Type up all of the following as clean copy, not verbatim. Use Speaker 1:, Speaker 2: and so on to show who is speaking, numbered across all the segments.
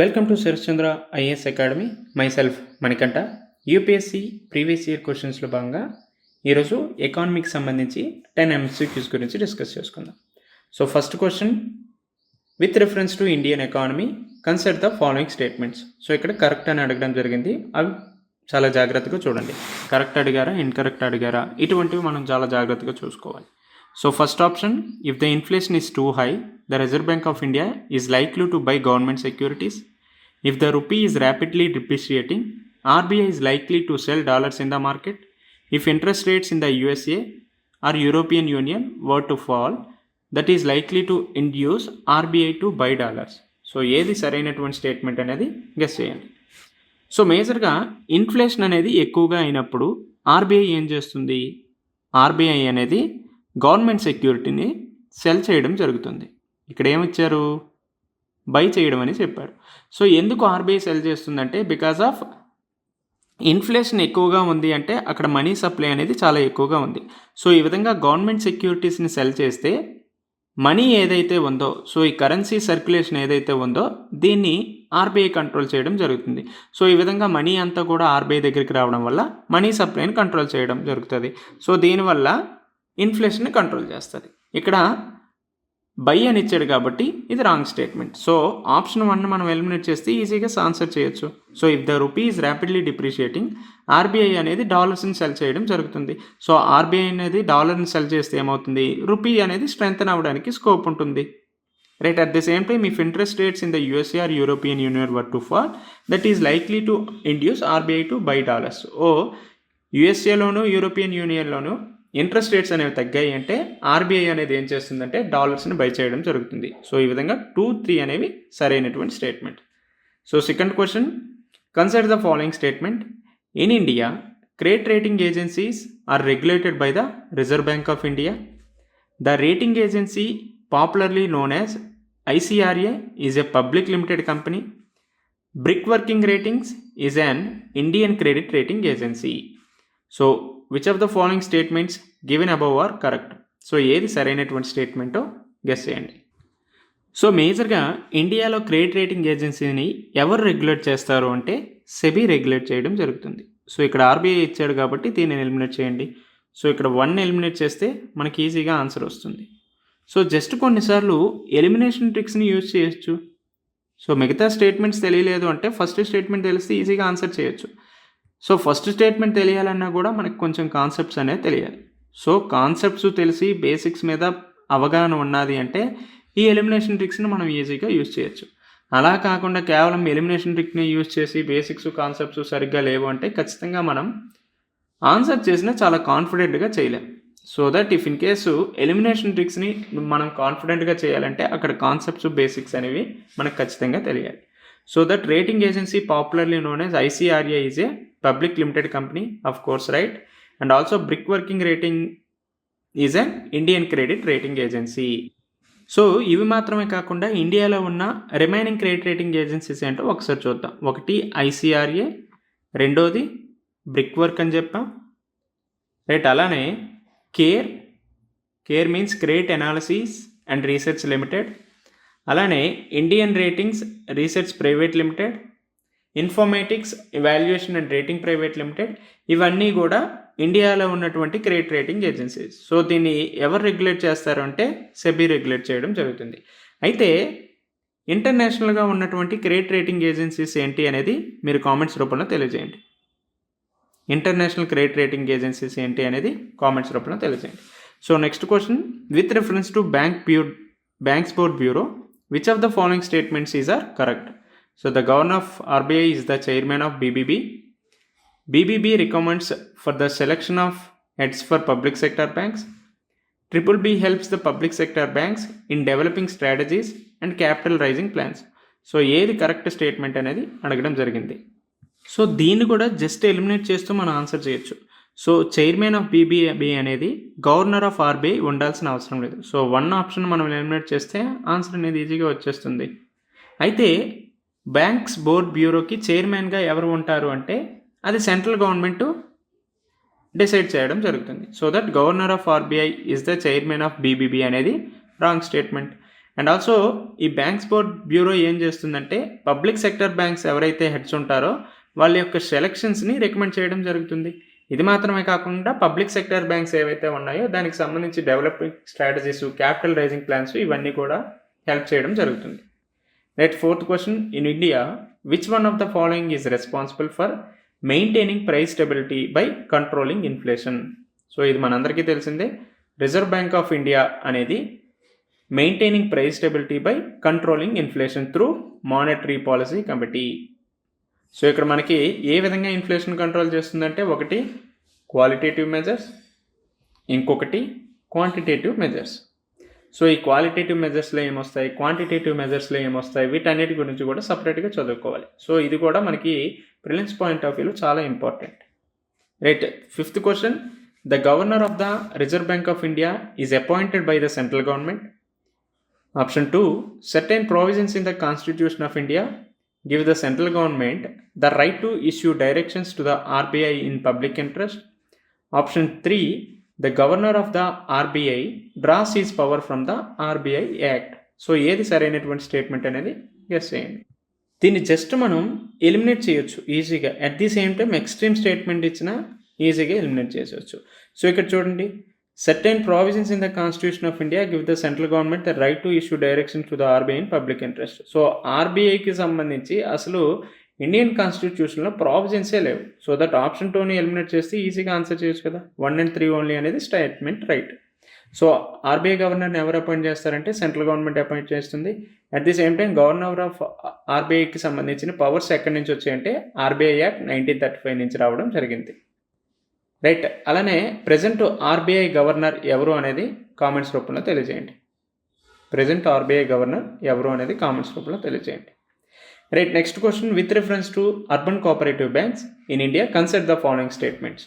Speaker 1: Welcome to Sharatchandra IAS academy. Myself Manikanta. UPSC previous year క్వశ్చన్స్లో భాగంగా ఈరోజు ఎకానమీకి సంబంధించి 10 MCQs గురించి డిస్కస్ చేసుకుందాం. So first question, with reference to Indian economy consider the following statements. సో ఇక్కడ కరెక్ట్ అని అడగడం జరిగింది. అవి చాలా జాగ్రత్తగా చూడండి. కరెక్ట్ అడిగారా, ఇన్కరెక్ట్ అడిగారా, ఇటువంటివి మనం చాలా జాగ్రత్తగా చూసుకోవాలి. So first option, if the inflation is too high, the Reserve Bank of India is likely to buy government securities. If the rupee is rapidly depreciating, RBI is likely to sell dollars in the market. If interest rates in the USA or European Union were to fall, that is likely to induce RBI to buy dollars. So ఏది సరైనటువంటి statement అనేది guess చేయండి. So మేజర్గా inflation అనేది ఎక్కువగా అయినప్పుడు RBI ఏం చేస్తుంది? ఆర్బీఐ అనేది గవర్నమెంట్ సెక్యూరిటీని సెల్ చేయడం జరుగుతుంది. ఇక్కడ ఏమిచ్చారు? బై చేయడం అని చెప్పారు. సో ఎందుకు ఆర్బీఐ సెల్ చేస్తుందంటే బికాజ్ ఆఫ్ ఇన్ఫ్లేషన్ ఎక్కువగా ఉంది అంటే అక్కడ మనీ సప్లై అనేది చాలా ఎక్కువగా ఉంది. సో ఈ విధంగా గవర్నమెంట్ సెక్యూరిటీస్ని సెల్ చేస్తే మనీ ఏదైతే ఉందో, సో ఈ కరెన్సీ సర్క్యులేషన్ ఏదైతే ఉందో దీన్ని ఆర్బీఐ కంట్రోల్ చేయడం జరుగుతుంది. సో ఈ విధంగా మనీ అంతా కూడా ఆర్బీఐ దగ్గరికి రావడం వల్ల మనీ సప్లైని కంట్రోల్ చేయడం జరుగుతుంది. సో దీనివల్ల ఇన్ఫ్లేషన్ని కంట్రోల్ చేస్తుంది. ఇక్కడ బై అని ఇచ్చాడు కాబట్టి ఇది రాంగ్ స్టేట్మెంట్. సో ఆప్షన్ 1 మనం ఎలిమినేట్ చేస్తే ఈజీగా ఆన్సర్ చేయొచ్చు. So if the rupee is rapidly depreciating, RBI అనేది డాలర్స్ని సెల్ చేయడం జరుగుతుంది. సో ఆర్బీఐ అనేది డాలర్ని సెల్ చేస్తే ఏమవుతుంది? రూపీ అనేది స్ట్రెంగ్తన్ అవ్వడానికి స్కోప్ ఉంటుంది. Right. At the same time if interest rates in the USA or European union were to fall, that is likely to induce RBI to buy dollars. యూఎస్ఏలోను European యూనియన్లోను interest rates అనేవి తగ్గాయి అంటే RBI అనేది ఏం చేస్తుందంటే డాలర్స్ని by చేయడం జరుగుతుంది. సో ఈ విధంగా 2, 3 అనేవి సరైనటువంటి statement. So second question, consider the following statement. In India, credit rating agencies are regulated by the reserve bank of India. The rating agency popularly known as ICRA is a public limited company. Brickwork ratings is an Indian credit rating agency. So which of the following statements given above are correct? సో ఏది సరైనటువంటి స్టేట్మెంటో guess చేయండి. So మేజర్గా ఇండియాలో credit rating ఏజెన్సీని ఎవరు regulate చేస్తారు అంటే SEBI regulate చేయడం జరుగుతుంది. సో ఇక్కడ ఆర్బీఐ ఇచ్చాడు కాబట్టి దీన్ని ఎలిమినేట్ చేయండి. సో ఇక్కడ 1 ఎలిమినేట్ చేస్తే మనకి ఈజీగా ఆన్సర్ వస్తుంది. సో జస్ట్ కొన్నిసార్లు ఎలిమినేషన్ ట్రిక్స్ని యూజ్ చేయొచ్చు. సో మిగతా స్టేట్మెంట్స్ తెలియలేదు అంటే ఫస్ట్ స్టేట్మెంట్ తెలిస్తే ఈజీగా ఆన్సర్ చేయొచ్చు. సో ఫస్ట్ స్టేట్మెంట్ తెలియాలన్నా కూడా మనకు కొంచెం కాన్సెప్ట్స్ అనేది తెలియాలి. సో కాన్సెప్ట్స్ తెలిసి బేసిక్స్ మీద అవగాహన ఉన్నది అంటే ఈ ఎలిమినేషన్ ట్రిక్స్ని మనం ఈజీగా యూజ్ చేయొచ్చు. అలా కాకుండా కేవలం ఎలిమినేషన్ ట్రిక్ని యూజ్ చేసి బేసిక్స్ కాన్సెప్ట్స్ సరిగ్గా లేవు అంటే ఖచ్చితంగా మనం ఆన్సర్ చేసినా చాలా కాన్ఫిడెంట్గా చేయలేం. So that if in case elimination ట్రిక్స్ని మనం కాన్ఫిడెంట్గా చేయాలంటే అక్కడ కాన్సెప్ట్స్ బేసిక్స్ అనేవి మనకు ఖచ్చితంగా తెలియాలి. So that rating agency popularly known as ICRA is a public limited company, of course, right? And also brick working rating is an Indian credit rating agency. So ఇవి మాత్రమే కాకుండా ఇండియాలో ఉన్న రిమైనింగ్ క్రెడిట్ రేటింగ్ ఏజెన్సీస్ ఏంటో ఒకసారి చూద్దాం. ఒకటి ICRA, రెండోది బ్రిక్ వర్క్ అని చెప్పాం, రైట్. అలానే care means credit analysis and research limited, అలానే Indian ratings research private limited, informatics evaluation and rating private limited. ఇవన్నీ కూడా ఇండియాలో ఉన్నటువంటి క్రెడిట్ రేటింగ్ ఏజెన్సీస్. సో దీన్ని ఎవరు రెగ్యులేట్ చేస్తారు అంటే సెబీ రెగ్యులేట్ చేయడం జరుగుతుంది. అయితే ఇంటర్నేషనల్గా ఉన్నటువంటి క్రెడిట్ రేటింగ్ ఏజెన్సీస్ ఏంటి అనేది మీరు కామెంట్స్ రూపంలో తెలియజేయండి. ఇంటర్నేషనల్ క్రెడిట్ రేటింగ్ ఏజెన్సీస్ ఏంటి అనేది కామెంట్స్ రూపంలో తెలియజేయండి. So next question, with reference to Banks Board Bureau, which of the following statements are correct? So the governor of RBI is the chairman of BBB. BBB recommends for the selection of heads for public sector banks. BBB helps the public sector banks in developing strategies and capital raising plans. So ఏది correct statement అనేది అడగడం జరిగింది. So దీన్ని కూడా just eliminate చేస్తూ మనం answer చేయొచ్చు. So chairman of BBB అనేది గవర్నర్ ఆఫ్ ఆర్బీఐ ఉండాల్సిన అవసరం లేదు. సో 1 ఆప్షన్ మనం ఎలిమినేట్ చేస్తే ఆన్సర్ అనేది ఈజీగా వచ్చేస్తుంది. అయితే బ్యాంక్స్ బోర్డ్ బ్యూరోకి చైర్మన్గా ఎవరు ఉంటారు అంటే అది సెంట్రల్ గవర్నమెంట్ డిసైడ్ చేయడం జరుగుతుంది. So that governor of RBI is the chairman of BBB అనేది రాంగ్ స్టేట్మెంట్. అండ్ ఆల్సో ఈ బ్యాంక్స్ బోర్డ్ బ్యూరో ఏం చేస్తుందంటే పబ్లిక్ సెక్టర్ బ్యాంక్స్ ఎవరైతే హెడ్స్ ఉంటారో వాళ్ళ యొక్క సెలక్షన్స్ని రికమెండ్ చేయడం జరుగుతుంది. ఇది మాత్రమే కాకుండా పబ్లిక్ సెక్టర్ బ్యాంక్స్ ఏవైతే ఉన్నాయో దానికి సంబంధించి developing strategies, capital raising plans ఇవన్నీ కూడా హెల్ప్ చేయడం జరుగుతుంది. Right, fourth question, in India which one of the following is responsible for maintaining price stability by controlling inflation? So ఇది మనందరికీ తెలిసిందే, రిజర్వ్ బ్యాంక్ ఆఫ్ ఇండియా అనేది maintaining price stability by controlling inflation through monetary policy committee. So ఇక్కడ మనకి ఏ విధంగా inflation control చేస్తుందంటే ఒకటి క్వాలిటేటివ్ మెజర్స్, ఇంకొకటి క్వాంటిటేటివ్ మెజర్స్. సో ఈ క్వాలిటేటివ్ మెజర్స్లో ఏమొస్తాయి, క్వాంటిటేటివ్ మెజర్స్లో ఏమొస్తాయి, వీటన్నిటి గురించి కూడా సపరేట్గా చదువుకోవాలి. సో ఇది కూడా మనకి ప్రిలిమ్స్ పాయింట్ ఆఫ్ వ్యూలో చాలా important. Right, fifth question, the governor of the reserve bank of India is appointed by the central government. Option 2, certain provisions in the Constitution of India give the central government the right to issue directions to the RBI in public interest. Option 3, the governor of the RBI draws his power from the RBI Act. So ఏది సరైనటువంటి statement అనేది guess చేయండి. దీన్ని just మనం eliminate చేయొచ్చు ఈజీగా. At the same time extreme statement ఇచ్చినా ఈజీగా ఎలిమినేట్ చేసేవచ్చు. సో ఇక్కడ చూడండి, certain provisions in the Constitution of India give the central government the right to issue directions to the RBI in public interest. So ఆర్బీఐకి సంబంధించి అసలు Indian కాన్స్టిట్యూషన్లో ప్రావిజన్సే లేవు. So that option 2ని ఎలిమినేట్ చేస్తే ఈజీగా ఆన్సర్ చేయొచ్చు కదా. 1 and 3 ఓన్లీ అనేది స్టేట్మెంట్ రైట్. సో ఆర్బీఐ గవర్నర్ని ఎవరు అపాయింట్ చేస్తారంటే సెంట్రల్ గవర్నమెంట్ అపాయింట్ చేస్తుంది. At the same time governor of ఆర్బీఐకి సంబంధించిన పవర్స్ ఎక్కడి నుంచి వచ్చాయంటే ఆర్బీఐ యాక్ట్ 1935 నుంచి రావడం జరిగింది. రైట్, అలానే ప్రజెంట్ ఆర్బీఐ గవర్నర్ ఎవరు అనేది కామెంట్స్ రూపంలో తెలియజేయండి. ప్రజెంట్ ఆర్బీఐ గవర్నర్ ఎవరు అనేది కామెంట్స్ రూపంలో తెలియజేయండి. Right, next question, with reference to urban cooperative banks in India consider the following statements.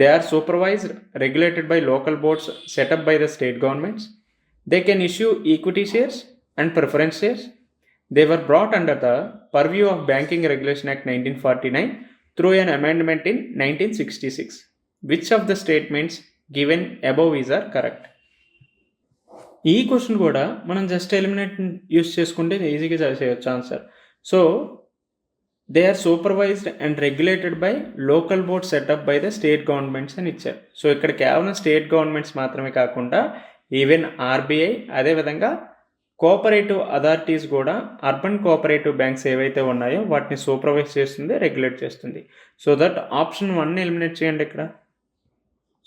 Speaker 1: They are supervised, regulated by local boards set up by the state governments. They can issue equity shares and preference shares. They were brought under the purview of banking regulation act 1949 through an amendment in 1966. Which of the statements given above is are correct? ఈ question కూడా మనం just eliminate use చేసుకుంటే ఈజీగా చేయొచ్చు answer. So they are supervised and regulated by local board set up by the state governments అని ఇచ్చారు. So ఇక్కడ కేవలం స్టేట్ గవర్నమెంట్స్ మాత్రమే కాకుండా ఈవెన్ ఆర్బీఐ, అదేవిధంగా కోఆపరేటివ్ అథారిటీస్ కూడా అర్బన్ కోఆపరేటివ్ బ్యాంక్స్ ఏవైతే ఉన్నాయో వాటిని సూపర్వైజ్ చేస్తుంది, రెగ్యులేట్ చేస్తుంది. సో దట్ ఆప్షన్ 1ని ఎలిమినేట్ చేయండి ఇక్కడ.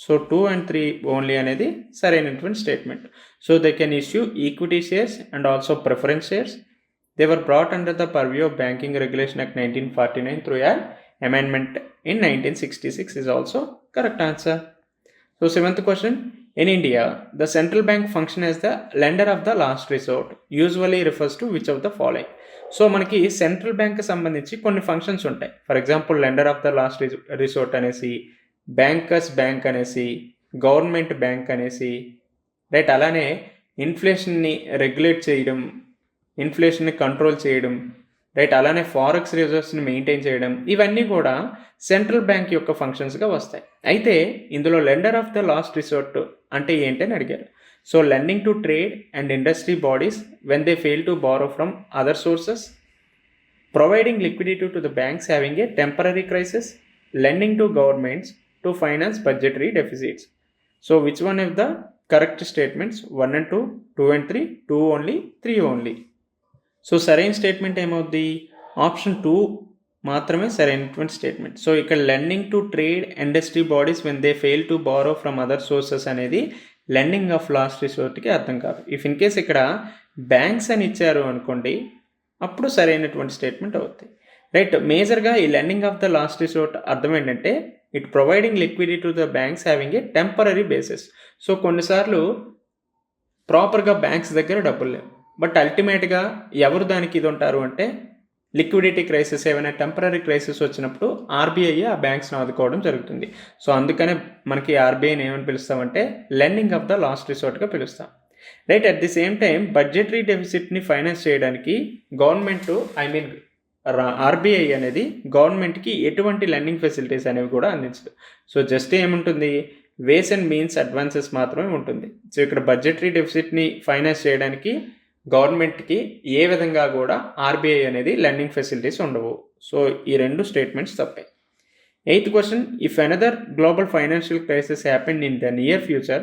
Speaker 1: సో 2 and 3 ఓన్లీ అనేది సరైనటువంటి statement. So they can issue equity shares and also preference shares. They were brought under the purview of banking regulation act 1949 through an amendment in 1966 is also correct answer. So 7th question, in India, the central bank function as the lender of the last resort usually refers to which of the following? So మనకి central bank సంబంధించి కొన్ని functions ఉంటాయి. For example lender of the last resort అనేసి, bankers bank అనేసి, government bank అనేసి, right. అలానే ఇన్ఫ్లేషన్ని regulate చేయడం, ఇన్ఫ్లేషన్ని control చేయడం, రైట్. అలానే ఫారెక్స్ రిజర్వ్స్ని మెయింటైన్ చేయడం, ఇవన్నీ కూడా సెంట్రల్ బ్యాంక్ యొక్క ఫంక్షన్స్గా వస్తాయి. అయితే ఇందులో lender of the last resort అంటే ఏంటని అడిగారు. So lending to trade and industry bodies when they fail to borrow from other sources, providing liquidity to the banks having a temporary crisis, lending to governments to finance budgetary deficits. So which one of the correct statements? 1 and 2, 2 and 3, 2 only, 3 only. So సరైన statement ఏమవుద్ది? Option 2 మాత్రమే సరైనటువంటి statement. So ఇక్కడ lending to trade industry bodies when they fail to borrow from other sources అనేది lending of last రిసోర్ట్కి అర్థం కాదు. If in case ఇక్కడ బ్యాంక్స్ అని ఇచ్చారు అనుకోండి, అప్పుడు సరైనటువంటి స్టేట్మెంట్ అవుతుంది. రైట్, మేజర్గా ఈ lending of the last resort అర్థం ఏంటంటే it providing liquidity to the banks having a temporary basis. So కొన్నిసార్లు ప్రాపర్గా బ్యాంక్స్ దగ్గర డబ్బులు లేవు, బట్ అల్టిమేట్గా ఎవరు దానికి ఇది ఉంటారు అంటే లిక్విడిటీ క్రైసిస్, ఏమైనా టెంపరరీ క్రైసిస్ వచ్చినప్పుడు ఆర్బీఐ ఆ బ్యాంక్స్ని ఆదుకోవడం జరుగుతుంది. సో అందుకనే మనకి ఆర్బీఐని ఏమని పిలుస్తామంటే లెండింగ్ ఆఫ్ ద లాస్ట్ రిసోర్ట్గా పిలుస్తాం. Right, at the same time budgetary డెఫిసిట్ని ఫైనాన్స్ చేయడానికి గవర్నమెంట్ ఆర్బీఐ అనేది గవర్నమెంట్కి ఎటువంటి లెండింగ్ ఫెసిలిటీస్ అనేవి కూడా అందించదు. సో జస్ట్ ఏముంటుంది, వేస్ అండ్ మీన్స్ అడ్వాన్సెస్ మాత్రమే ఉంటుంది. సో ఇక్కడ బడ్జెటరీ డెఫిసిట్ని ఫైనాన్స్ చేయడానికి గవర్నమెంట్కి ఏ విధంగా కూడా ఆర్బీఐ అనేది లెండింగ్ ఫెసిలిటీస్ ఉండవు. సో ఈ 2 స్టేట్మెంట్స్ తప్పే. 8th question, if another global financial crisis happened in the near future,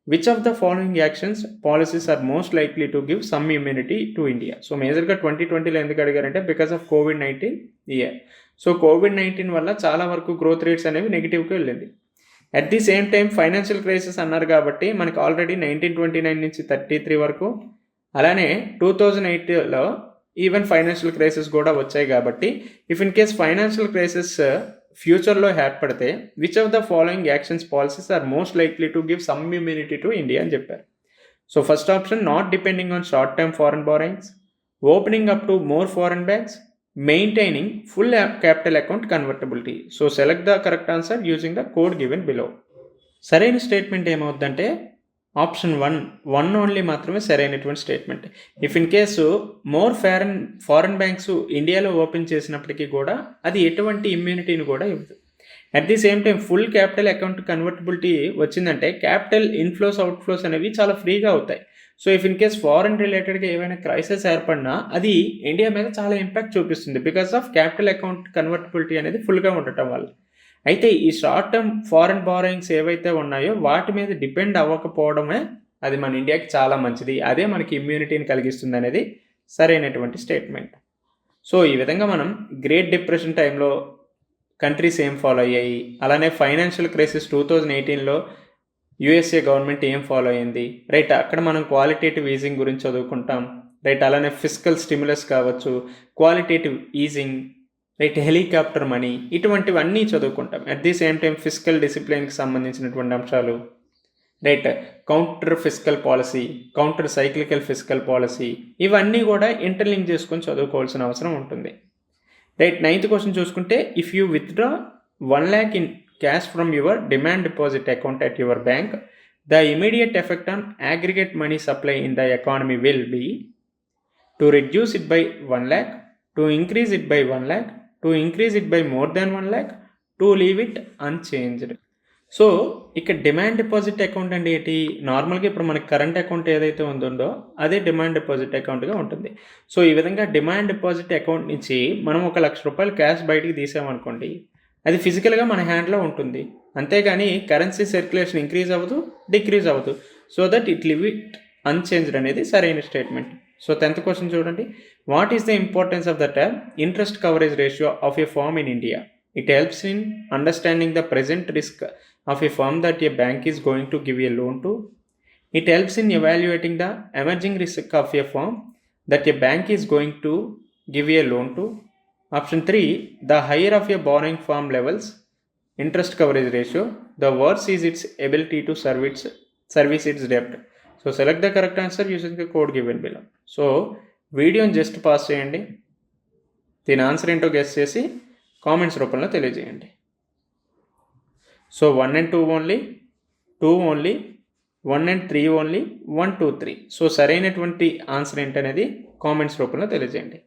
Speaker 1: which of the following actions policies are most likely to give some immunity to India? So మేజర్గా 2020లో ఎందుకు అడిగారంటే because of COVID-19 year. So COVID-19 వల్ల చాలా వరకు growth rates అనేవి నెగిటివ్కి వెళ్ళింది. At the same time financial crisis అన్నారు కాబట్టి మనకి ఆల్రెడీ 1929 నుంచి 33 వరకు, అలానే 2008లో ఈవెన్ ఫైనాన్షియల్ క్రైసిస్ కూడా వచ్చాయి కాబట్టి if in case financial crisis ఫ్యూచర్లో ఏర్పడితే which of the following actions policies are most likely to give some immunity to India అని చెప్పారు. So first option, not depending on short term foreign borrowings, opening up to more foreign banks, maintaining full capital account convertibility. So select the correct answer using the code given below. సరైన స్టేట్మెంట్ ఏమవుద్దంటే option 1 only మాత్రమే సరైనటువంటి statement. If in case more foreign banks ఇండియాలో open చేసినప్పటికీ కూడా అది ఎటువంటి ఇమ్యూనిటీని కూడా ఇవ్వదు. At the same time full capital account convertibility వచ్చిందంటే క్యాపిటల్ ఇన్ఫ్లోస్ అవుట్ఫ్లోస్ అనేవి చాలా ఫ్రీగా అవుతాయి. So if in case foreign రిలేటెడ్గా ఏమైనా క్రైసిస్ ఏర్పడినా అది ఇండియా మీద చాలా ఇంపాక్ట్ చూపిస్తుంది because of capital account convertibility అనేది ఫుల్గా ఉండటం వల్ల. అయితే ఈ షార్ట్ టర్మ్ ఫారెన్ బారోయింగ్స్ ఏవైతే ఉన్నాయో వాటి మీద డిపెండ్ అవ్వకపోవడమే అది మన ఇండియాకి చాలా మంచిది, అదే మనకి ఇమ్యూనిటీని కలిగిస్తుంది అనేది సరైనటువంటి స్టేట్మెంట్. సో ఈ విధంగా మనం గ్రేట్ డిప్రెషన్ టైంలో కంట్రీస్ ఏం ఫాలో అయ్యాయి, అలానే ఫైనాన్షియల్ క్రైసిస్ 2018లో యూఎస్ఏ గవర్నమెంట్ ఏం ఫాలో అయ్యింది, రైట్, అక్కడ మనం క్వాలిటేటివ్ ఈజింగ్ గురించి చదువుకుంటాం, రైట్, అలానే ఫిస్కల్ స్టిమ్యులస్ కావచ్చు, qualitative easing, right, helicopter money, ఇటువంటివన్నీ చదువుకుంటాం. At the same time fiscal డిసిప్లిన్కి సంబంధించినటువంటి అంశాలు, right, counter fiscal policy, counter cyclical fiscal policy, ఇవన్నీ కూడా ఇంటర్లింక్ చేసుకొని చదువుకోవాల్సిన అవసరం ఉంటుంది. రైట్, 9th క్వశ్చన్ చూసుకుంటే if you withdraw 1 lakh in cash from your demand deposit account at your bank, the immediate effect on aggregate money supply in the economy will be to reduce it by 1 lakh, to increase it by 1 lakh, to increase it by more than 1 lakh, to leave it unchanged. So ఇక్కడ demand deposit account అంటే ఏంటి, నార్మల్గా ఇప్పుడు మనకి current account ఏదైతే ఉందో అదే demand deposit అకౌంట్గా ఉంటుంది. సో ఈ విధంగా డిమాండ్ డిపాజిట్ అకౌంట్ నుంచి మనం 1 లక్ష రూపాయలు క్యాష్ బయటికి తీసామనుకోండి, అది ఫిజికల్గా మన హ్యాండ్లో ఉంటుంది, అంతేగాని కరెన్సీ సర్క్యులేషన్ ఇంక్రీజ్ అవ్వదు, డిక్రీజ్ అవ్వదు. So that it leave it unchanged అనేది సరైన స్టేట్మెంట్. సో 10th క్వశ్చన్ చూడండి, what is the importance of the term interest coverage ratio of a firm in India? It helps in understanding the present risk of a firm that a bank is going to give a loan to. It helps in evaluating the emerging risk of a firm that a bank is going to give a loan to. Option 3, the higher of a borrowing firm levels interest coverage ratio, the worse is its ability to service its debt. So select the correct answer using the code given below. So వీడియోని just pass చేయండి, దీని answer ఏంటో guess చేసి comments రూపంలో తెలియజేయండి. So 1 and 2 only, 2 only, 1 and 3 only, 1, 2, 3. So సరైనటువంటి answer ఏంటనేది comments రూపంలో తెలియజేయండి.